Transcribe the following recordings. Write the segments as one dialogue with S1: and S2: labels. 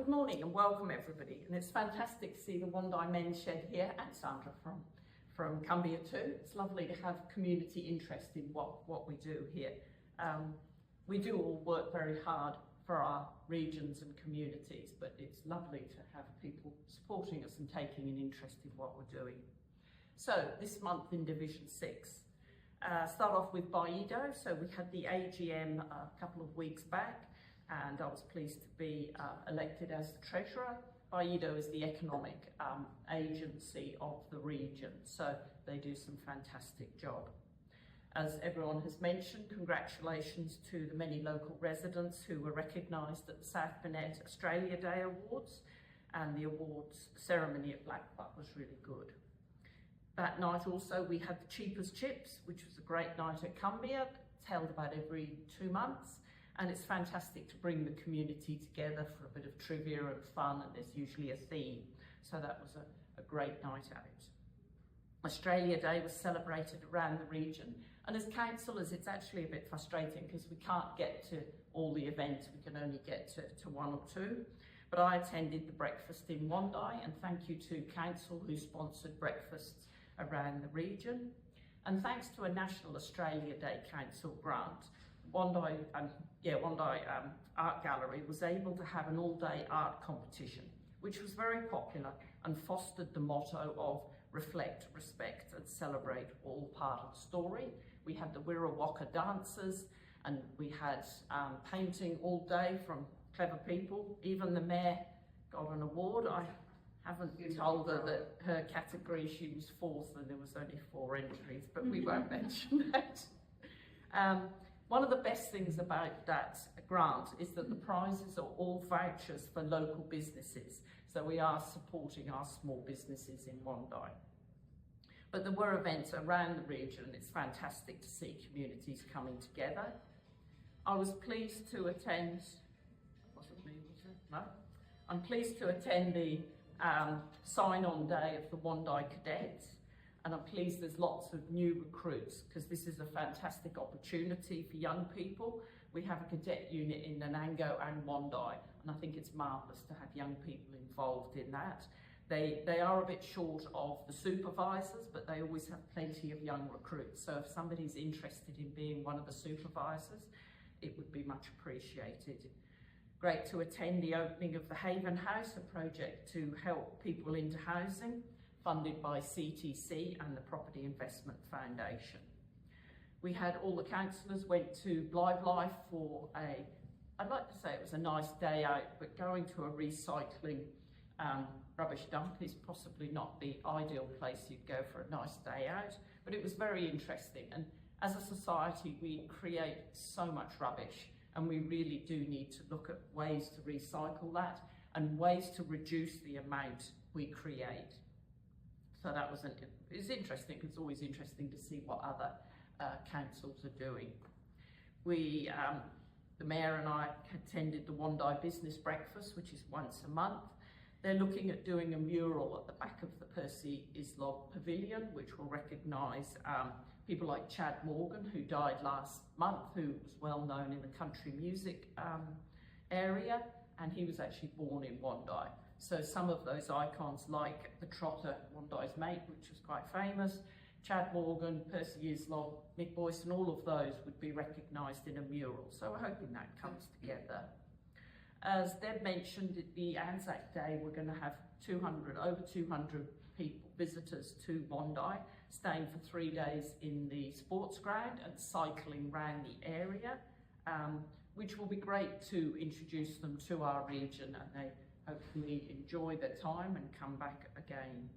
S1: Good morning and welcome everybody, and it's fantastic to see the Wondai Men's Shed here and Sandra from Cumbria too. It's lovely to have community interest in what we do here. We do all work very hard for our regions and communities, but it's lovely to have people supporting us and taking an interest in what we're doing. So this month in Division 6, start off with Baido. So we had the AGM a couple of weeks back, and I was pleased to be elected as the Treasurer. Baido is the economic agency of the region, so they do some fantastic job. As everyone has mentioned, congratulations to the many local residents who were recognised at the South Burnett Australia Day Awards, and the awards ceremony at Blackbutt was really good. That night also we had the Cheapers Chips, which was a great night at Cumbria. It's held about every 2 months, and it's fantastic to bring the community together for a bit of trivia and fun, and there's usually a theme. So that was a great night out. Australia Day was celebrated around the region, and as councillors it's actually a bit frustrating because we can't get to all the events, we can only get to one or two. But I attended the breakfast in Wondai, and thank you to council who sponsored breakfasts around the region. And thanks to a National Australia Day Council grant, Wondai Art Gallery was able to have an all-day art competition, which was very popular and fostered the motto of reflect, respect and celebrate, all part of the story. We had the Wirrawaka dancers, and we had painting all day from clever people. Even the mayor got an award. I haven't told her that her category, she was fourth and there was only 4 entries, but we won't mention that. One of the best things about that grant is that the prizes are all vouchers for local businesses. So we are supporting our small businesses in Wondai. But there were events around the region, and it's fantastic to see communities coming together. I was pleased to attend, wasn't me, was it? No? I'm pleased to attend the sign-on day of the Wondai Cadets. And I'm pleased there's lots of new recruits, because this is a fantastic opportunity for young people. We have a cadet unit in Nanango and Wondai, and I think it's marvellous to have young people involved in that. They are a bit short of the supervisors, but they always have plenty of young recruits. So if somebody's interested in being one of the supervisors, it would be much appreciated. Great to attend the opening of the Haven House, a project to help people into housing, funded by CTC and the Property Investment Foundation. We had all the councillors went to Blythe Life for I'd like to say it was a nice day out, but going to a recycling rubbish dump is possibly not the ideal place you'd go for a nice day out, but it was very interesting. And as a society, we create so much rubbish, and we really do need to look at ways to recycle that and ways to reduce the amount we create. So that was it's interesting. It's always interesting to see what other councils are doing. The Mayor and I attended the Wondai Business Breakfast, which is once a month. They're looking at doing a mural at the back of the Percy Islog Pavilion, which will recognise people like Chad Morgan, who died last month, who was well known in the country music area, and he was actually born in Wondai. So some of those icons, like the Trotter, Wondai's mate, which was quite famous, Chad Morgan, Percy Islog, Mick Boyce, and all of those would be recognised in a mural. So we're hoping that comes together. As Deb mentioned, at the Anzac Day, we're going to have over 200 people, visitors to Wondai, staying for 3 days in the sports ground and cycling around the area, which will be great to introduce them to our region, and they hopefully enjoy their time and come back again.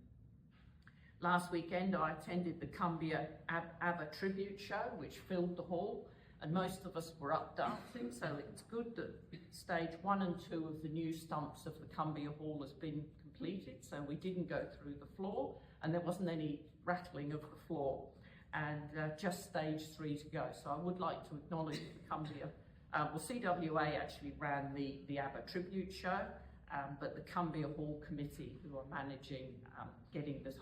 S1: Last weekend I attended the Cumbria ABBA tribute show, which filled the hall, and most of us were up dancing, so it's good that stage 1 and 2 of the new stumps of the Cumbria Hall has been completed, so we didn't go through the floor and there wasn't any rattling of the floor, and just stage 3 to go. So I would like to acknowledge the Cumbria, CWA actually ran the ABBA tribute show, but the Cumbria Hall Committee, who are managing getting the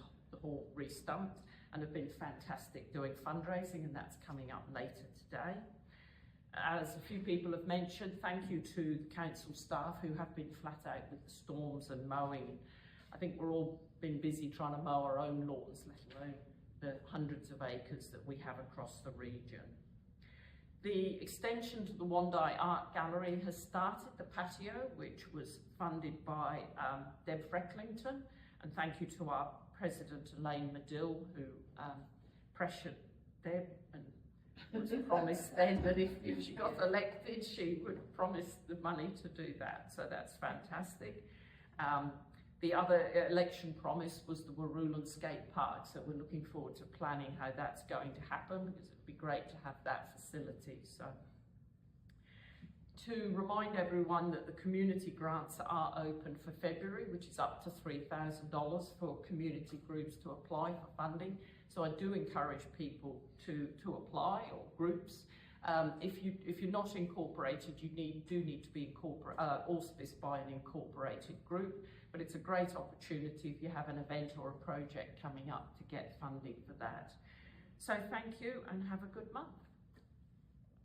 S1: hall re-stumped, and have been fantastic doing fundraising, and that's coming up later today. As a few people have mentioned, thank you to the council staff who have been flat out with the storms and mowing. I think we're all been busy trying to mow our own lawns, let alone the hundreds of acres that we have across the region. The extension to the Wandai Art Gallery has started, the patio, which was funded by Deb Frecklington, and thank you to our President Elaine Medill, who pressured Deb and was promised then that if she got elected, she would promise the money to do that, so that's fantastic. The other election promise was the Warrulan Skate Park, so we're looking forward to planning how that's going to happen, because it'd be great to have that facility. So, to remind everyone that the community grants are open for February, which is up to $3,000 for community groups to apply for funding. So I do encourage people to apply, or groups. If you're not incorporated, you do need to be auspiced by an incorporated group, but it's a great opportunity if you have an event or a project coming up to get funding for that. So thank you and have a good month.